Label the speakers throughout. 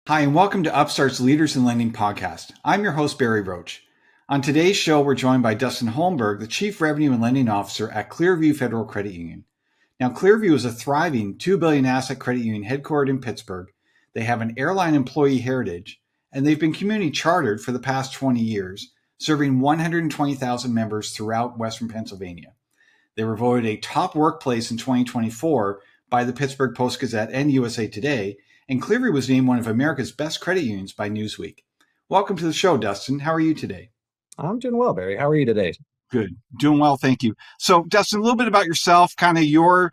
Speaker 1: Hi, and welcome to Upstart's Leaders in Lending podcast. I'm your host, Barry Roach. On today's show, we're joined by Dustin Holmberg, the Chief Revenue and Lending Officer at Clearview Federal Credit Union. Now, Clearview is a thriving $2 billion asset credit union headquartered in Pittsburgh. They have an airline employee heritage, and they've been community chartered for the past 20 years, serving 120,000 members throughout Western Pennsylvania. They were voted a top workplace in 2024 by the Pittsburgh Post-Gazette and USA Today, and Clearview was named one of America's best credit unions by Newsweek. Welcome to the show, Dustin. How are you today?
Speaker 2: I'm doing well, Barry. How are you today?
Speaker 1: Good. Doing well, thank you. So, Dustin, a little bit about yourself, kind of your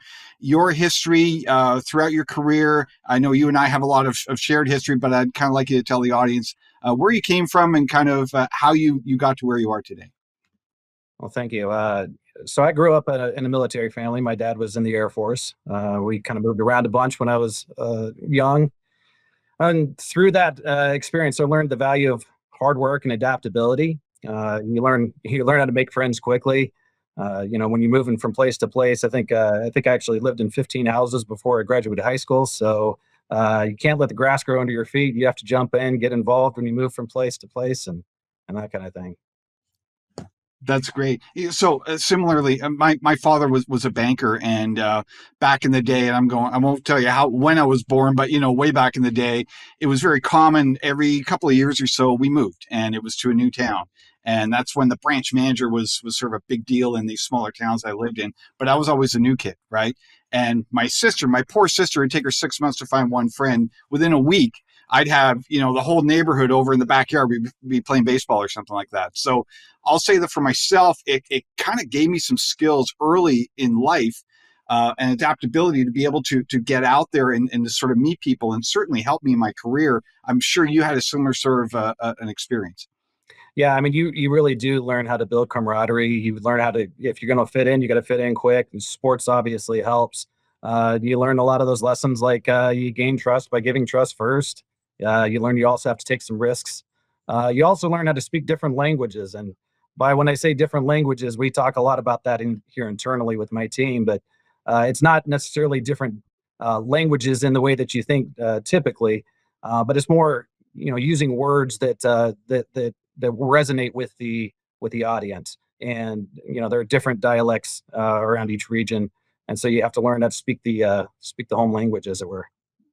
Speaker 1: history throughout your career. I know you and I have a lot of shared history, but I'd kind of like you to tell the audience where you came from and kind of how you got to where you are today.
Speaker 2: Well, thank you. So I grew up in a military family. My dad was in the Air Force. We kind of moved around a bunch when I was young. And through that experience, I learned the value of hard work and adaptability. You learn how to make friends quickly. When you're moving from place to place, I think I actually lived in 15 houses before I graduated high school. So you can't let the grass grow under your feet. You have to jump in, get involved when you move from place to place, and that kind of thing.
Speaker 1: That's great. So similarly, my father was a banker, and back in the day, and I won't tell you when I was born, but way back in the day, it was very common. Every couple of years or so, we moved, and it was to a new town, and that's when the branch manager was sort of a big deal in these smaller towns I lived in. But I was always a new kid, right? And my poor sister, would take her 6 months to find one friend. Within a week, I'd have, the whole neighborhood over in the backyard. We'd be playing baseball or something like that. So I'll say that for myself, it kind of gave me some skills early in life and adaptability to be able to get out there and to sort of meet people, and certainly help me in my career. I'm sure you had a similar sort of an experience.
Speaker 2: Yeah, I mean, you really do learn how to build camaraderie. You learn how to, if you're going to fit in, you got to fit in quick. And sports obviously helps. You learn a lot of those lessons, like you gain trust by giving trust first. You learn you also have to take some risks. You also learn how to speak different languages. And when I say different languages, we talk a lot about that here internally with my team, but it's not necessarily different languages in the way that you think typically, but it's more, using words that resonate with the audience. And, there are different dialects around each region. And so you have to learn how to speak the home language, as it were.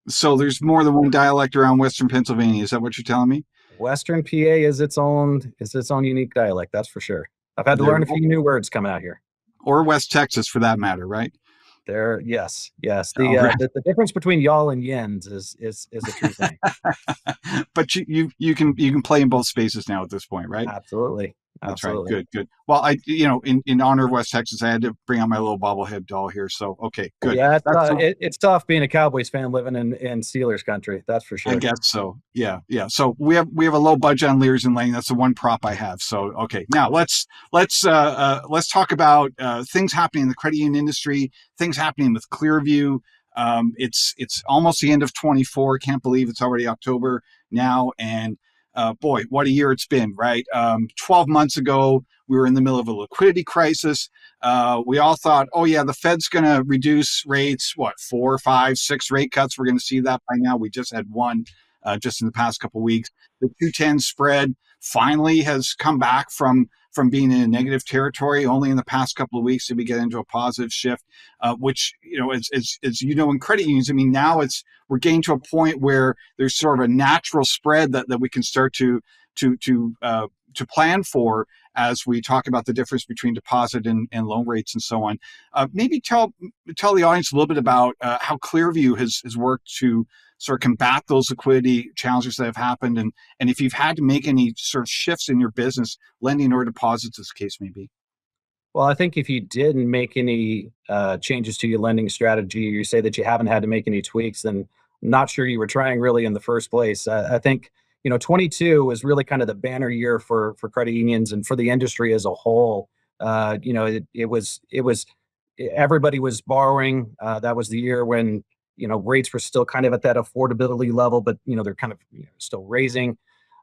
Speaker 1: So there's more than one dialect around Western Pennsylvania. Is that what you're telling me?
Speaker 2: Western PA is its own unique dialect. That's for sure. I've had to learn a few new words coming out here.
Speaker 1: Or West Texas, for that matter, right?
Speaker 2: Yes. The difference between y'all and yens is a true thing.
Speaker 1: But you can play in both spaces now at this point, right?
Speaker 2: Absolutely.
Speaker 1: That's right. Good. Well, in honor of West Texas, I had to bring out my little bobblehead doll here. So, okay, good.
Speaker 2: Yeah, it's tough being a Cowboys fan living in Steelers country. That's for sure.
Speaker 1: I guess so. Yeah. So we have a low budget on Leaders in Lending. That's the one prop I have. So, okay. Now let's talk about things happening in the credit union industry. Things happening with Clearview. It's almost the end of 24. Can't believe it's already October now, and boy, what a year it's been, right? 12 months ago, we were in the middle of a liquidity crisis. We all thought, oh yeah, the Fed's going to reduce rates, 4, 5, 6 rate cuts. We're going to see that by now. We just had one just in the past couple of weeks. The 210 spread finally has come back from being in a negative territory. Only in the past couple of weeks did we get into a positive shift, which, as in credit unions, I mean, now we're getting to a point where there's sort of a natural spread that we can start to plan for as we talk about the difference between deposit and loan rates and so on. Maybe tell the audience a little bit about how Clearview has worked to sort of combat those liquidity challenges that have happened, and if you've had to make any sort of shifts in your business, lending or deposits, as the case may be.
Speaker 2: Well, I think if you didn't make any changes to your lending strategy, you say that you haven't had to make any tweaks, then I'm not sure you were trying really in the first place. I think 22 was really kind of the banner year for credit unions and for the industry as a whole. It was everybody was borrowing. That was the year when rates were still kind of at that affordability level, but they're kind of still raising.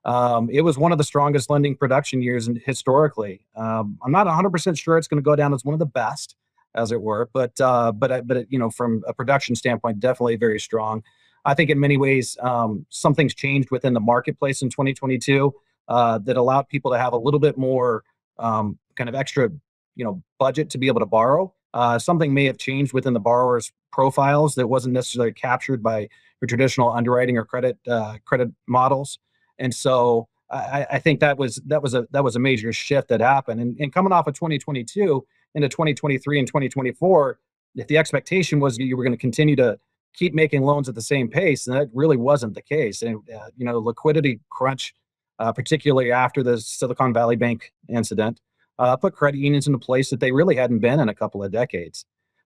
Speaker 2: It was one of the strongest lending production years historically. I'm not 100% sure it's going to go down as one of the best, as it were, but from a production standpoint, definitely very strong. I think in many ways, something's changed within the marketplace in 2022 that allowed people to have a little bit more kind of extra, budget to be able to borrow. Something may have changed within the borrower's profiles that wasn't necessarily captured by your traditional underwriting or credit models, and so I think that was a major shift that happened. And coming off of 2022 into 2023 and 2024, if the expectation was you were going to continue to keep making loans at the same pace, and that really wasn't the case. And liquidity crunch, particularly after the Silicon Valley Bank incident, put credit unions in a place that they really hadn't been in a couple of decades.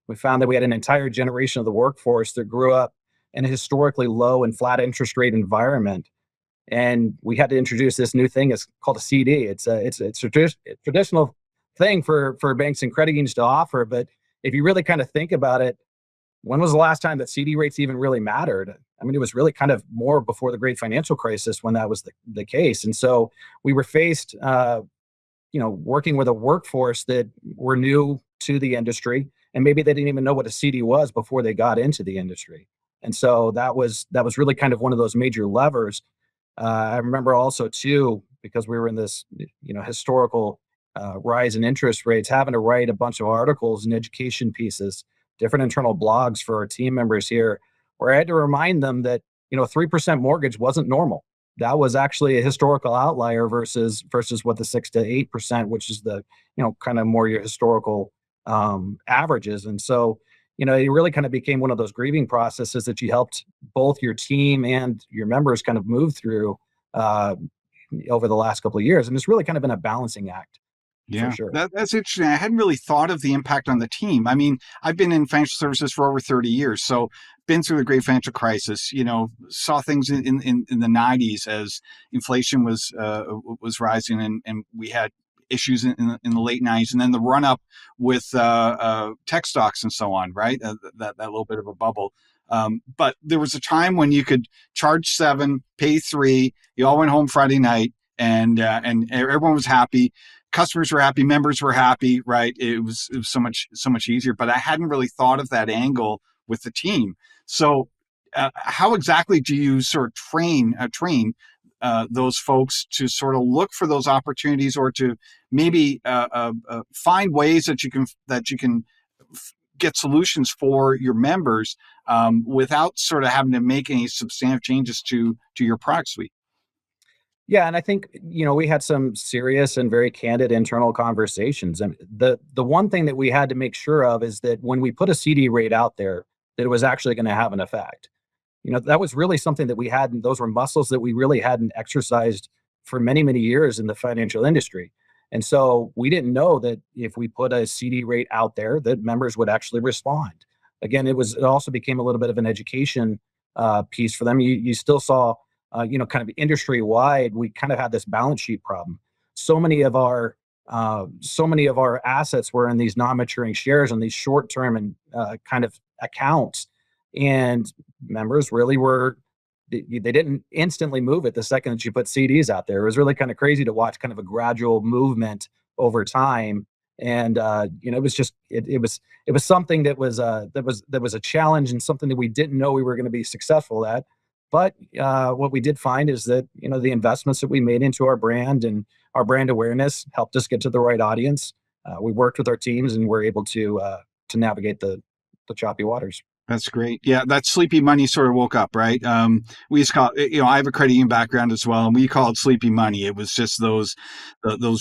Speaker 2: We found that we had an entire generation of the workforce that grew up in a historically low and flat interest rate environment, and we had to introduce this new thing. It's called a CD. It's a traditional thing for banks and credit unions to offer, but if you really kind of think about it, when was the last time that CD rates even really mattered? I mean, it was really kind of more before the great financial crisis when that was the case. And so we were faced, working with a workforce that were new to the industry, and maybe they didn't even know what a CD was before they got into the industry. And so that was really kind of one of those major levers. I remember also too, because we were in this, historical rise in interest rates, having to write a bunch of articles and education pieces, different internal blogs for our team members here, where I had to remind them that 3% mortgage wasn't normal. That was actually a historical outlier versus what the 6 to 8%, which is the kind of more your historical averages. And so it really kind of became one of those grieving processes that you helped both your team and your members kind of move through over the last couple of years. And it's really kind of been a balancing act. For
Speaker 1: Yeah,
Speaker 2: sure.
Speaker 1: that's interesting. I hadn't really thought of the impact on the team. I mean, I've been in financial services for over 30 years, so been through the great financial crisis. Saw things in the 90s as inflation was rising, and we had issues in the late 90s, and then the run up with tech stocks and so on. Right, that little bit of a bubble. But there was a time when you could charge 7, pay 3. You all went home Friday night, and everyone was happy. Customers were happy, members were happy, right? It was so much easier. But I hadn't really thought of that angle with the team. So, how exactly do you sort of train those folks to sort of look for those opportunities, or to maybe find ways that you can get solutions for your members without sort of having to make any substantive changes to your product suite?
Speaker 2: Yeah, and I think we had some serious and very candid internal conversations. And the one thing that we had to make sure of is that when we put a CD rate out there, that it was actually going to have an effect. That was really something that we hadn't. Those were muscles that we really hadn't exercised for many, many years in the financial industry. And so we didn't know that if we put a CD rate out there, that members would actually respond. Again, it also became a little bit of an education piece for them. You still saw kind of industry wide, we kind of had this balance sheet problem. So many of our assets were in these non-maturing shares and these short-term and kind of accounts, and members really they didn't instantly move it the second that you put CDs out there. It was really kind of crazy to watch kind of a gradual movement over time. And it was just it was something that was a challenge, and something that we didn't know we were going to be successful at. But what we did find is that the investments that we made into our brand and our brand awareness helped us get to the right audience. We worked with our teams and were able to navigate the choppy waters.
Speaker 1: That's great. Yeah, that sleepy money sort of woke up, right? We used to call it, I have a credit union background as well, and we call it sleepy money. It was just those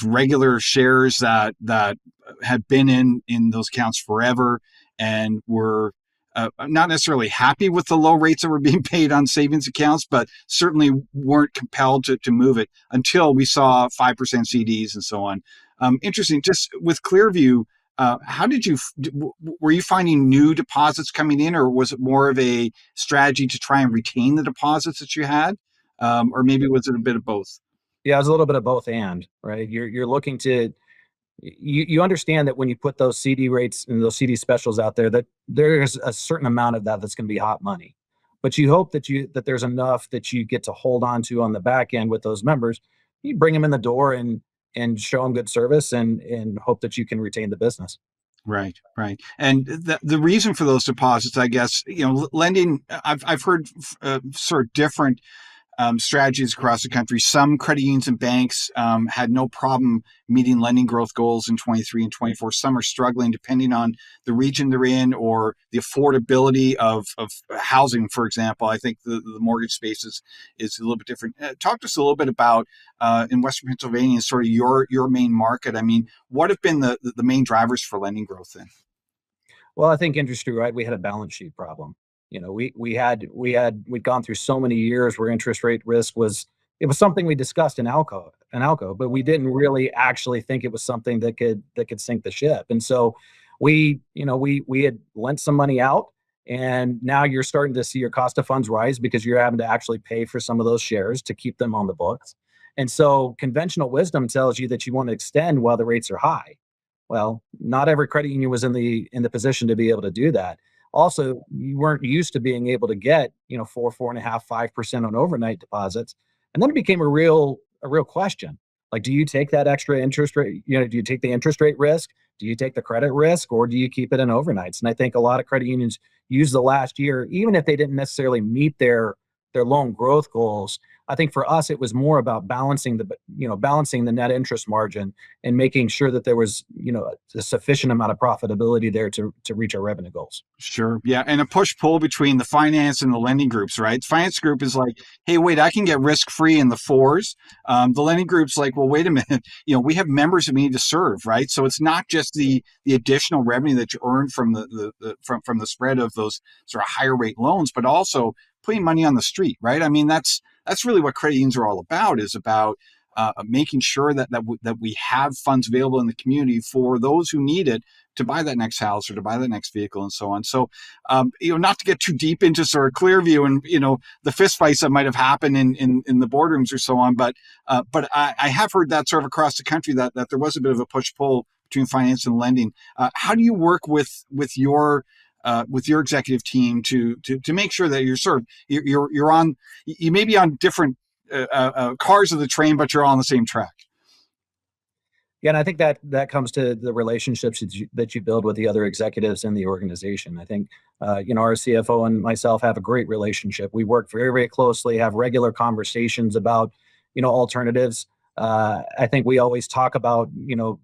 Speaker 1: regular shares that had been in those accounts forever and were not necessarily happy with the low rates that were being paid on savings accounts, but certainly weren't compelled to move it until we saw 5% CDs and so on. Interesting. Just with Clearview, how were you finding new deposits coming in, or was it more of a strategy to try and retain the deposits that you had? Or maybe was it a bit of both?
Speaker 2: Yeah, it was a little bit of both, and right. You're looking to you understand that when you put those CD rates and those CD specials out there, that there's a certain amount of that's going to be hot money, but you hope that there's enough that you get to hold on to on the back end with those members. You bring them in the door and show them good service and hope that you can retain the business.
Speaker 1: Right, right. And the reason for those deposits, I guess, lending, I've heard sort of different strategies across the country. Some credit unions and banks had no problem meeting lending growth goals in 23 and 24. Some are struggling depending on the region they're in or the affordability of housing, for example. I think the mortgage space is a little bit different. Talk to us a little bit about in Western Pennsylvania, sort of your main market. I mean, what have been the main drivers for lending growth then?
Speaker 2: Well, I think industry, right? We had a balance sheet problem. We'd gone through so many years where interest rate risk was it was something we discussed in Alco, but we didn't really actually think it was something that could sink the ship. And so we had lent some money out, and now you're starting to see your cost of funds rise because you're having to actually pay for some of those shares to keep them on the books. And so conventional wisdom tells you that you want to extend while the rates are high. Well, not every credit union was in the position to be able to do that. Also, you weren't used to being able to get, 4.5, 5% on overnight deposits. And then it became a real question. Like, do you take that extra interest rate? Do you take the interest rate risk? Do you take the credit risk, or do you keep it in overnights? And I think a lot of credit unions used the last year, even if they didn't necessarily meet their loan growth goals. I think for us, it was more about balancing the net interest margin and making sure that there was, a sufficient amount of profitability there to reach our revenue goals.
Speaker 1: Sure. Yeah. And a push pull between the finance and the lending groups, right? Finance group is like, hey, wait, I can get risk free in the fours. The lending group's like, well, wait a minute. We have members that we need to serve, right? So it's not just the additional revenue that you earn from from the spread of those sort of higher rate loans, but also putting money on the street, right? I mean, that's really what credit unions are all about, is about making sure that we have funds available in the community for those who need it to buy that next house or to buy that next vehicle and so on. So, not to get too deep into sort of Clearview and, the fistfights that might have happened in the boardrooms or so on. But I have heard that sort of across the country that there was a bit of a push pull between finance and lending. How do you work with your executive team to make sure that you're on, you may be on different cars of the train, but you're all on the same track?
Speaker 2: Yeah, and I think that comes to the relationships that you build with the other executives in the organization. I think our CFO and myself have a great relationship. We work very, very closely, have regular conversations about alternatives. I think we always talk about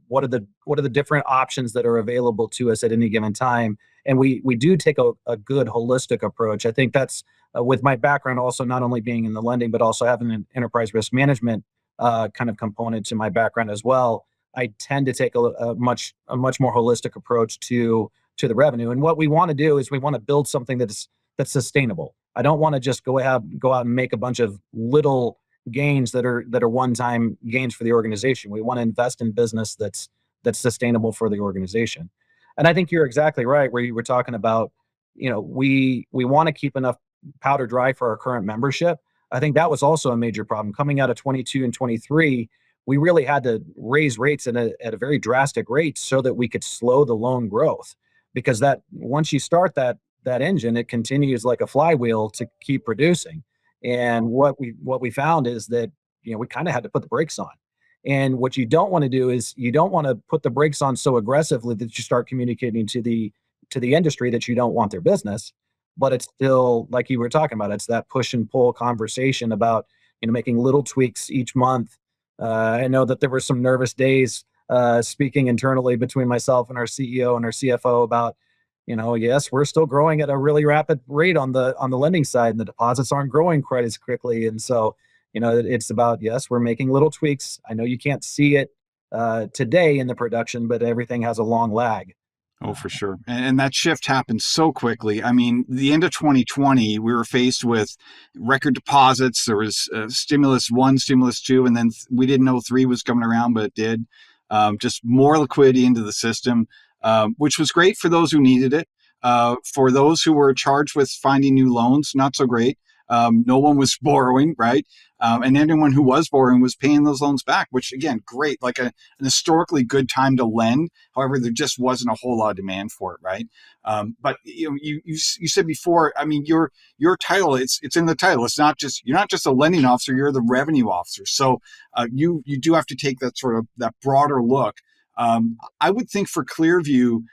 Speaker 2: what are the different options that are available to us at any given time, and we do take a good holistic approach. I think that's with my background, also not only being in the lending but also having an enterprise risk management kind of component to my background as well. I tend to take a much more holistic approach to the revenue. And what we want to do is we want to build something that's sustainable. I don't want to just go out and make a bunch of little gains that are one-time gains for the organization. We want to invest in business that's sustainable for the organization. And I think you're exactly right where you were talking about, we want to keep enough powder dry for our current membership. I think that was also a major problem coming out of 22 and 23. We really had to raise rates at a very drastic rate so that we could slow the loan growth, because that once you start that engine, it continues like a flywheel to keep producing. And what we found is that we kind of had to put the brakes on. And what you don't want to do is you don't want to put the brakes on so aggressively that you start communicating to the industry that you don't want their business. But it's still, like you were talking about, it's that push and pull conversation about making little tweaks each month. I know that there were some nervous days speaking internally between myself and our CEO and our CFO about, yes, we're still growing at a really rapid rate on the lending side, and the deposits aren't growing quite as quickly. And so, it's about, yes, we're making little tweaks. I know you can't see it today in the production, but everything has a long lag.
Speaker 1: Oh, for sure. And that shift happened so quickly. I mean, the end of 2020, we were faced with record deposits. There was stimulus one, stimulus two, and then we didn't know three was coming around, but it did. Just more liquidity into the system, which was great for those who needed it. For those who were charged with finding new loans, not so great. No one was borrowing, right? And anyone who was borrowing was paying those loans back, which again, great, like an historically good time to lend. However, there just wasn't a whole lot of demand for it, right? But you said before, I mean, your title, it's in the title. It's not just, you're not just a lending officer, you're the revenue officer. So you do have to take that sort of that broader look. I would think for Clearview,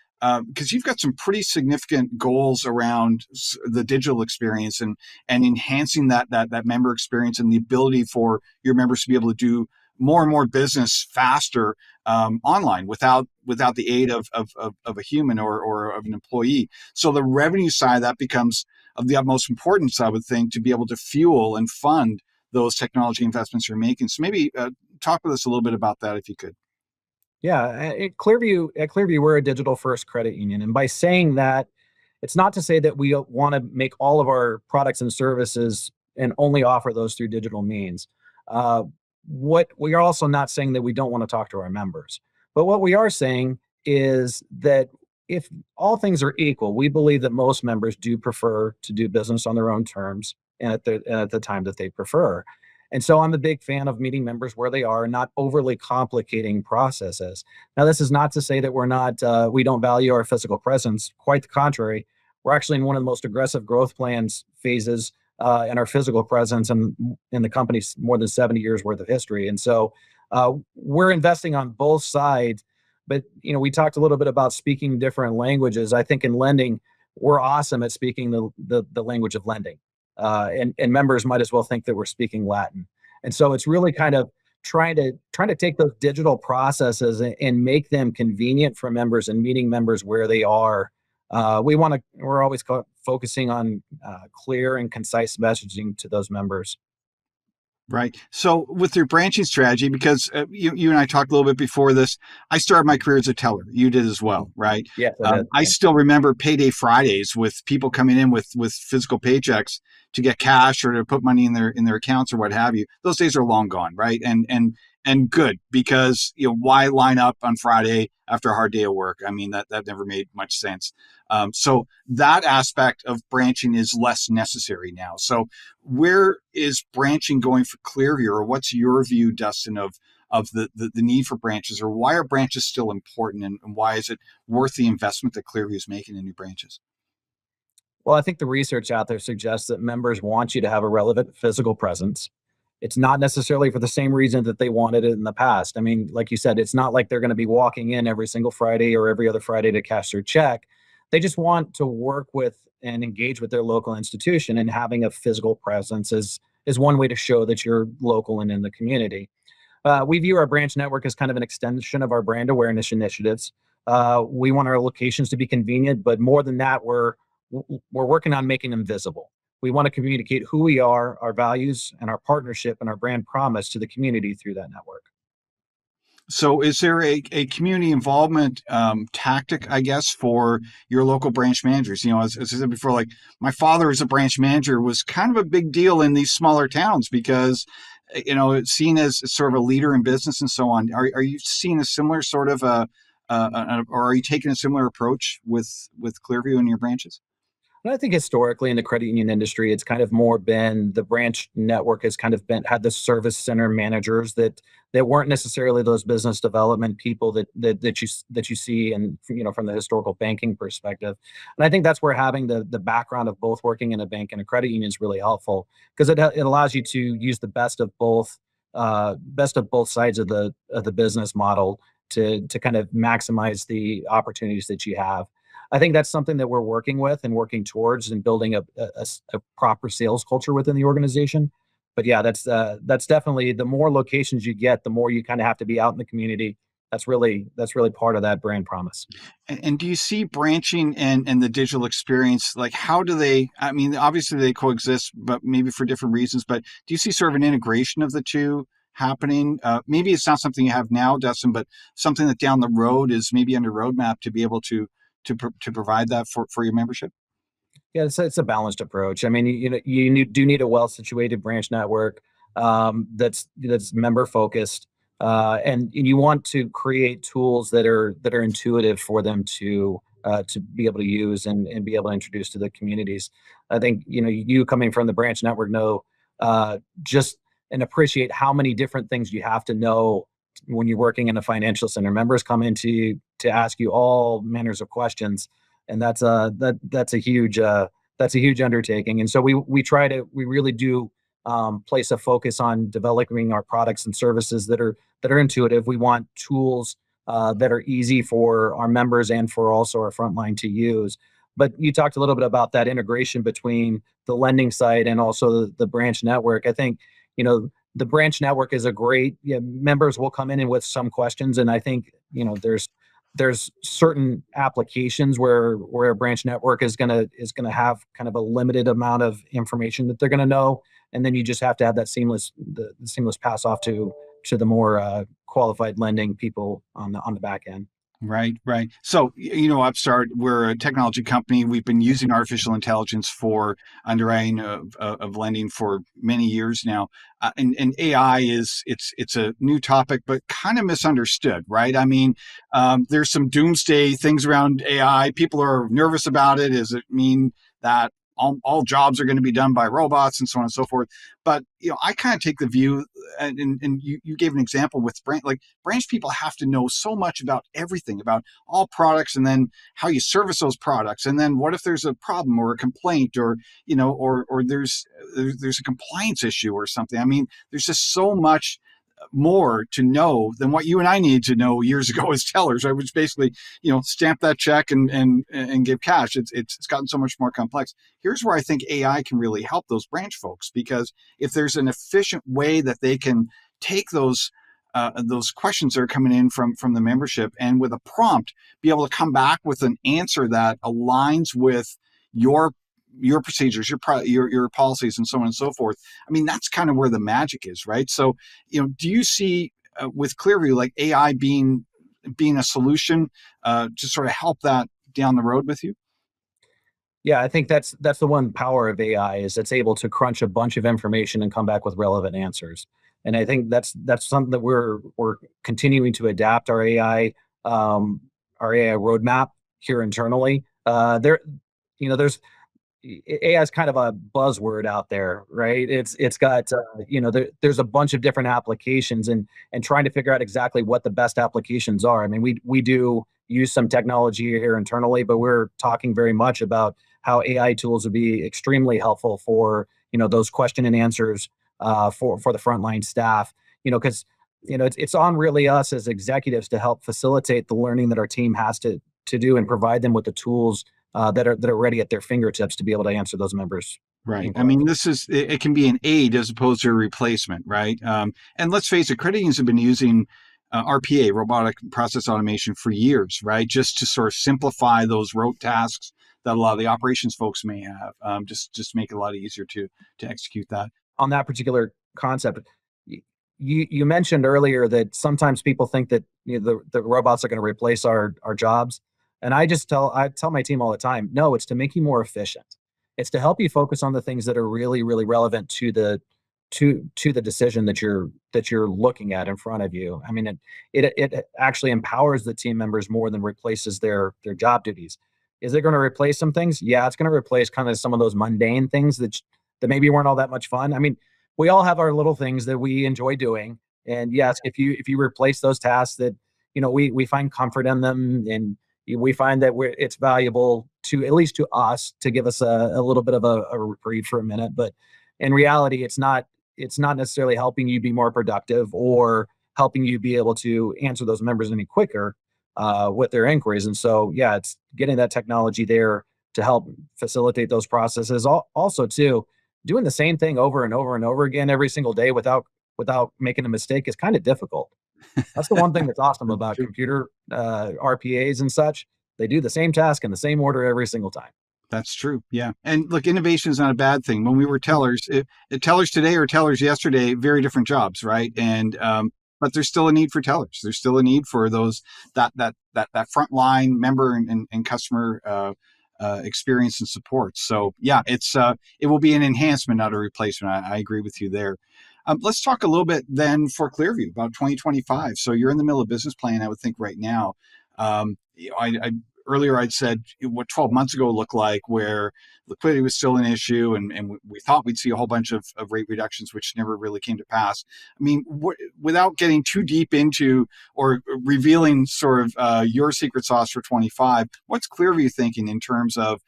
Speaker 1: because you've got some pretty significant goals around the digital experience and enhancing that member experience and the ability for your members to be able to do more and more business faster online without the aid of a human or of an employee. So the revenue side of that becomes of the utmost importance, I would think, to be able to fuel and fund those technology investments you're making. So maybe talk with us a little bit about that if you could.
Speaker 2: Yeah, at Clearview, we're a digital first credit union. And by saying that, it's not to say that we want to make all of our products and services and only offer those through digital means. Uh, what we are also not saying that we don't want to talk to our members. But what we are saying is that if all things are equal, we believe that most members do prefer to do business on their own terms and at the time that they prefer. And so I'm a big fan of meeting members where they are, not overly complicating processes. Now, this is not to say that we don't value our physical presence. Quite the contrary. We're actually in one of the most aggressive growth plans phases in our physical presence and in the company's more than 70 years worth of history. And so we're investing on both sides. But we talked a little bit about speaking different languages. I think in lending, we're awesome at speaking the language of lending. And members might as well think that we're speaking Latin. And so it's really kind of trying to take those digital processes and make them convenient for members and meeting members where they are. We're always focusing on clear and concise messaging to those members.
Speaker 1: Right. So with your branching strategy, because you and I talked a little bit before this, I started my career as a teller. You did as well, right?
Speaker 2: Yes, I did.
Speaker 1: I still remember payday Fridays with people coming in with physical paychecks to get cash or to put money in their accounts or what have you. Those days are long gone, right? And good, because why line up on Friday after a hard day of work? I mean, that never made much sense. So that aspect of branching is less necessary now. So where is branching going for Clearview, or what's your view, Dustin, of the need for branches, or why are branches still important, and why is it worth the investment that Clearview is making in new branches?
Speaker 2: Well, I think the research out there suggests that members want you to have a relevant physical presence. It's not necessarily for the same reason that they wanted it in the past. I mean, like you said, it's not like they're going to be walking in every single Friday or every other Friday to cash their check. They just want to work with and engage with their local institution, and having a physical presence is one way to show that you're local and in the community. We view our branch network as kind of an extension of our brand awareness initiatives. We want our locations to be convenient, but more than that, we're working on making them visible. We want to communicate who we are, our values, and our partnership and our brand promise to the community through that network.
Speaker 1: So is there a community involvement tactic, I guess, for your local branch managers? As I said before, like my father as a branch manager was kind of a big deal in these smaller towns because, it's seen as sort of a leader in business and so on. Are you seeing a similar sort of or are you taking a similar approach with Clearview in your branches?
Speaker 2: And I think historically in the credit union industry, it's kind of more been the branch network has kind of had the service center managers that weren't necessarily those business development people that you see and from the historical banking perspective. And I think that's where having the background of both working in a bank and a credit union is really helpful, because it allows you to use the best of both sides of the business model to kind of maximize the opportunities that you have. I think that's something that we're working with and working towards, and building a proper sales culture within the organization. But yeah, that's definitely, the more locations you get, the more you kind of have to be out in the community. That's really part of that brand promise.
Speaker 1: And do you see branching and the digital experience, like how do they, I mean, obviously they coexist, but maybe for different reasons, but do you see sort of an integration of the two happening? Maybe it's not something you have now, Dustin, but something that down the road is maybe on your roadmap to be able to provide that for your membership?
Speaker 2: Yeah, it's a balanced approach. I mean, do need a well situated branch network that's member focused, and you want to create tools that are intuitive for them to be able to use and be able to introduce to the communities. I think you coming from the branch network know just and appreciate how many different things you have to know when you're working in a financial center. Members come in to ask you all manners of questions, and that's a huge undertaking. And so we really do place a focus on developing our products and services that are intuitive. We want tools that are easy for our members and for also our frontline to use. But you talked a little bit about that integration between the lending side and also the branch network. I think, the branch network is a great, members will come in with some questions. And I think, there's certain applications where a branch network is gonna have kind of a limited amount of information that they're gonna know, and then you just have to have that the seamless pass off to the more qualified lending people on the back end.
Speaker 1: Right, right. So, Upstart, we're a technology company. We've been using artificial intelligence for underwriting of lending for many years now. And AI it's a new topic, but kind of misunderstood, right? I mean, there's some doomsday things around AI. People are nervous about it. Does it mean that all jobs are going to be done by robots and so on and so forth? But I kind of take the view, and you gave an example with branch people have to know so much about everything, about all products, and then how you service those products, and then what if there's a problem or a complaint, or or there's a compliance issue or something. I mean, there's just so much more to know than what you and I needed to know years ago as tellers. I was basically, stamp that check and give cash. It's gotten so much more complex. Here's where I think AI can really help those branch folks, because if there's an efficient way that they can take those questions that are coming in from the membership, and with a prompt, be able to come back with an answer that aligns with your procedures, your policies, and so on and so forth. I mean, that's kind of where the magic is, right? So, do you see with Clearview, like AI being a solution to sort of help that down the road with you?
Speaker 2: Yeah, I think that's the one power of AI, is it's able to crunch a bunch of information and come back with relevant answers. And I think that's something that we're continuing to adapt our AI roadmap here internally. There's AI is kind of a buzzword out there, right? It's got there's a bunch of different applications, and trying to figure out exactly what the best applications are. I mean, we do use some technology here internally, but we're talking very much about how AI tools would be extremely helpful for those question and answers for the frontline staff. Because it's on really us as executives to help facilitate the learning that our team has to do, and provide them with the tools that are ready at their fingertips to be able to answer those members'
Speaker 1: Right. I
Speaker 2: inquiries.
Speaker 1: mean, it can be an aid as opposed to a replacement, right? And let's face it, credit unions have been using RPA, robotic process automation, for years, right? Just to sort of simplify those rote tasks that a lot of the operations folks may have. Just make it a lot easier to execute that.
Speaker 2: On that particular concept, you mentioned earlier that sometimes people think that the robots are going to replace our jobs, and I tell my team all the time, no, it's to make you more efficient. It's to help you focus on the things that are really really relevant to the decision that you're looking at in front of you. I mean, it actually empowers the team members more than replaces their job duties. Is it going to replace some things? Yeah, it's going to replace kind of some of those mundane things that maybe weren't all that much fun. I mean, we all have our little things that we enjoy doing, and yes, if you replace those tasks that we find comfort in them, and we find that it's valuable to, at least to us, to give us a little bit of a reprieve for a minute. But in reality, it's not necessarily helping you be more productive or helping you be able to answer those members any quicker with their inquiries. And so, yeah, it's getting that technology there to help facilitate those processes. Also, too, doing the same thing over and over and over again every single day without making a mistake is kind of difficult. That's the one thing that's awesome about
Speaker 1: True.
Speaker 2: computer RPAs and such. They do the same task in the same order every single time.
Speaker 1: That's true. Yeah. And look, innovation is not a bad thing. When we were tellers, tellers today or tellers yesterday, very different jobs, right? And but there's still a need for tellers. There's still a need for those that frontline member and customer experience and support. So yeah, it will be an enhancement, not a replacement. I agree with you there. Let's talk a little bit then for Clearview about 2025. So you're in the middle of business plan, I would think, right now. I earlier I'd said what 12 months ago looked like, where liquidity was still an issue, and we thought we'd see a whole bunch of rate reductions, which never really came to pass. I mean, without getting too deep into or revealing sort of your secret sauce for 25, what's Clearview thinking in terms of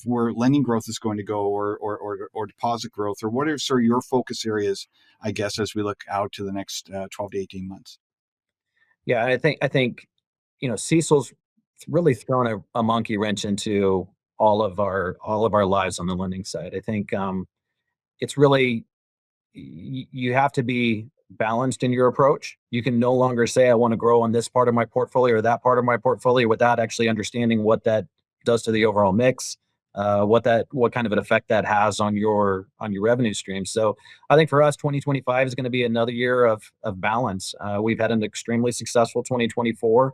Speaker 1: where lending growth is going to go, or deposit growth, or what are sort of your focus areas, I guess, as we look out to the next 12 to 18 months?
Speaker 2: Yeah, I think CECL's really thrown a monkey wrench into all of our lives on the lending side. I think it's really you have to be balanced in your approach. You can no longer say I want to grow on this part of my portfolio or that part of my portfolio without actually understanding what that does to the overall mix, what kind of an effect that has on your revenue stream. So I think for us, 2025 is going to be another year of balance. We've had an extremely successful 2024.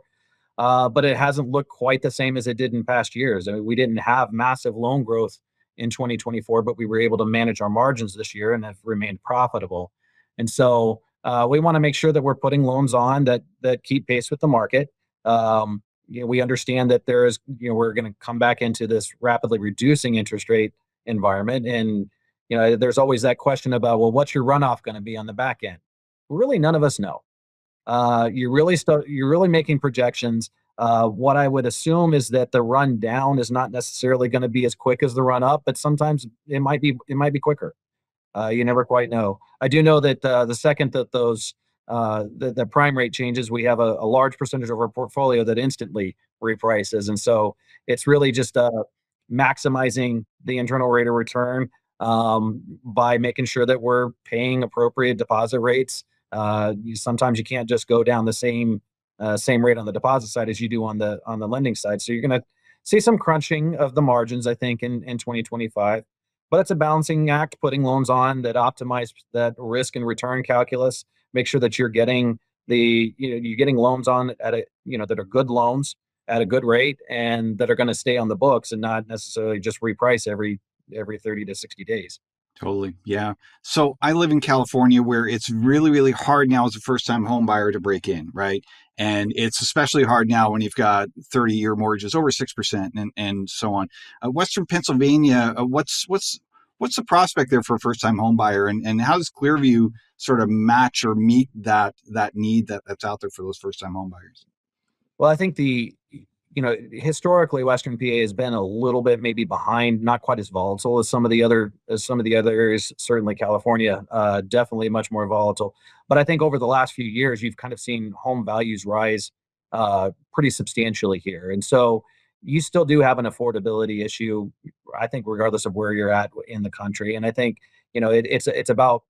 Speaker 2: But it hasn't looked quite the same as it did in past years. I mean, we didn't have massive loan growth in 2024, but we were able to manage our margins this year and have remained profitable. And so we want to make sure that we're putting loans on that keep pace with the market. We understand that we're going to come back into this rapidly reducing interest rate environment, and there's always that question about, well, what's your runoff going to be on the back end? Really, none of us know. You're really making projections. What I would assume is that the run down is not necessarily going to be as quick as the run up, but sometimes it might be quicker. You never quite know. I do know that the second that the prime rate changes, we have a large percentage of our portfolio that instantly reprices, and so it's really just maximizing the internal rate of return by making sure that we're paying appropriate deposit rates. Sometimes you can't just go down the same rate on the deposit side as you do on the lending side. So you're going to see some crunching of the margins, I think, in 2025. But it's a balancing act, putting loans on that optimize that risk and return calculus. Make sure that you're getting you're getting loans on that are good loans at a good rate and that are going to stay on the books and not necessarily just reprice every 30 to 60 days.
Speaker 1: Totally. Yeah. So I live in California where it's really, really hard now as a first time home buyer to break in, right? And it's especially hard now when you've got 30-year mortgages over 6% and so on. Western Pennsylvania, what's the prospect there for a first time home buyer, and how does Clearview sort of match or meet that need that's out there for those first time home buyers?
Speaker 2: Well, I think historically Western PA has been a little bit maybe behind, not quite as volatile as some of the other areas. Certainly California, definitely much more volatile. But I think over the last few years, you've kind of seen home values rise pretty substantially here, and so you still do have an affordability issue, I think, regardless of where you're at in the country. And I think it's about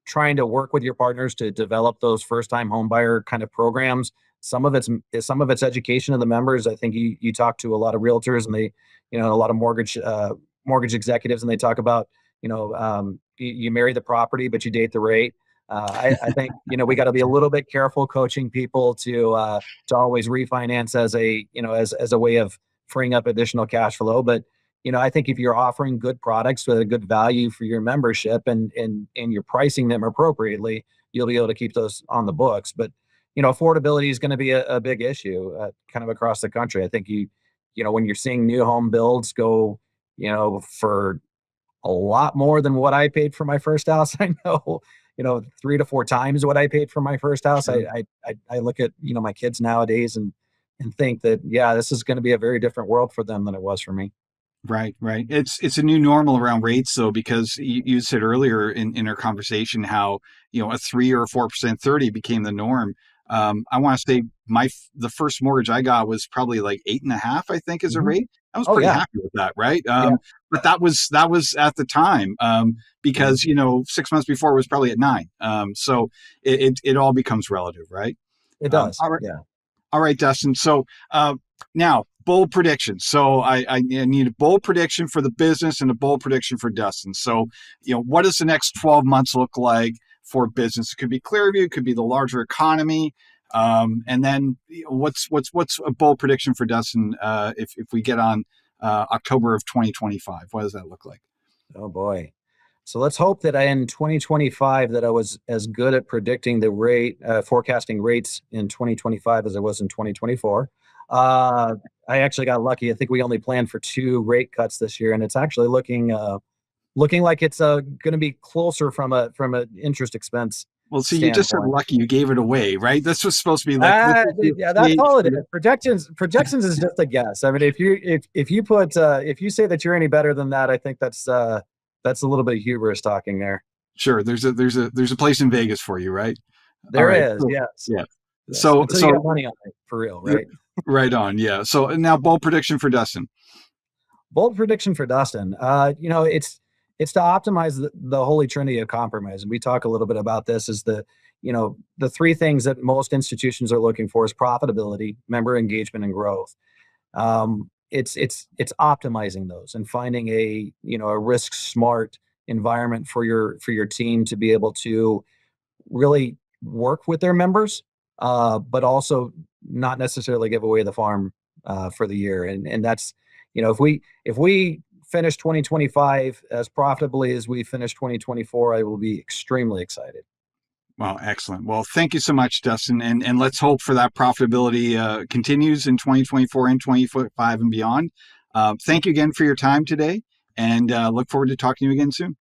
Speaker 2: trying to work with your partners to develop those first time home buyer kind of programs. Some of it's education of the members. I think you talk to a lot of realtors and a lot of mortgage executives, and they talk about, you marry the property, but you date the rate. I think, we got to be a little bit careful coaching people to always refinance as a way of freeing up additional cash flow. But, I think if you're offering good products with a good value for your membership and you're pricing them appropriately, you'll be able to keep those on the books. But, affordability is going to be a big issue kind of across the country. I think when you're seeing new home builds go, for a lot more than what I paid for my first house. I know, 3 to 4 times what I paid for my first house.
Speaker 1: Sure.
Speaker 2: I look at, my kids nowadays and think that, yeah, this is going to be a very different world for them than it was for me.
Speaker 1: Right, right. It's a new normal around rates, though, because you said earlier in our conversation how a 3 or 4% 30 became the norm. I want to say the first mortgage I got was probably like 8.5, I think, as a
Speaker 2: Mhm.
Speaker 1: rate. I was
Speaker 2: Oh
Speaker 1: pretty
Speaker 2: yeah.
Speaker 1: happy with that, right?
Speaker 2: Yeah.
Speaker 1: But that was at the time, because 6 months before it was probably at 9. So it all becomes relative, right?
Speaker 2: It does.
Speaker 1: All right.
Speaker 2: Yeah.
Speaker 1: All right, Dustin. So now, bold prediction. So I need a bold prediction for the business and a bold prediction for Dustin. So, what does the next 12 months look like for business? It could be Clearview, it could be the larger economy. And then what's a bold prediction for Dustin if we get on October of 2025? What does that look like?
Speaker 2: Oh boy. So let's hope that in 2025 that I was as good at predicting the rate, forecasting rates in 2025 as I was in 2024. I actually got lucky. I think we only planned for 2 rate cuts this year, and it's actually looking like it's going to be closer from an interest expense
Speaker 1: Well, see, you just said
Speaker 2: standpoint.
Speaker 1: lucky. You gave it away, right? This was supposed to be like, this is
Speaker 2: Yeah, that's
Speaker 1: the
Speaker 2: all it is. Projections is just a guess. I mean, if you say that you're any better than that, I think that's a little bit of hubris talking there.
Speaker 1: Sure, there's a place in Vegas for you, right? All
Speaker 2: There
Speaker 1: right.
Speaker 2: is,
Speaker 1: So,
Speaker 2: yes.
Speaker 1: yeah.
Speaker 2: Yes.
Speaker 1: So
Speaker 2: Until you got money on it, for real, right?
Speaker 1: right on. Yeah. So now bold prediction for Dustin.
Speaker 2: Bold prediction for Dustin. It's to optimize the holy trinity of compromise, and we talk a little bit about this. Is the three things that most institutions are looking for is profitability, member engagement, and growth. It's optimizing those and finding a risk smart environment for your team to be able to really work with their members, but also not necessarily give away the farm for the year. And that's, if we finish 2025 as profitably as we finished 2024, I will be extremely excited.
Speaker 1: Well, excellent. Well, thank you so much, Dustin. And let's hope for that profitability continues in 2024 and 2025 and beyond. Thank you again for your time today, and look forward to talking to you again soon.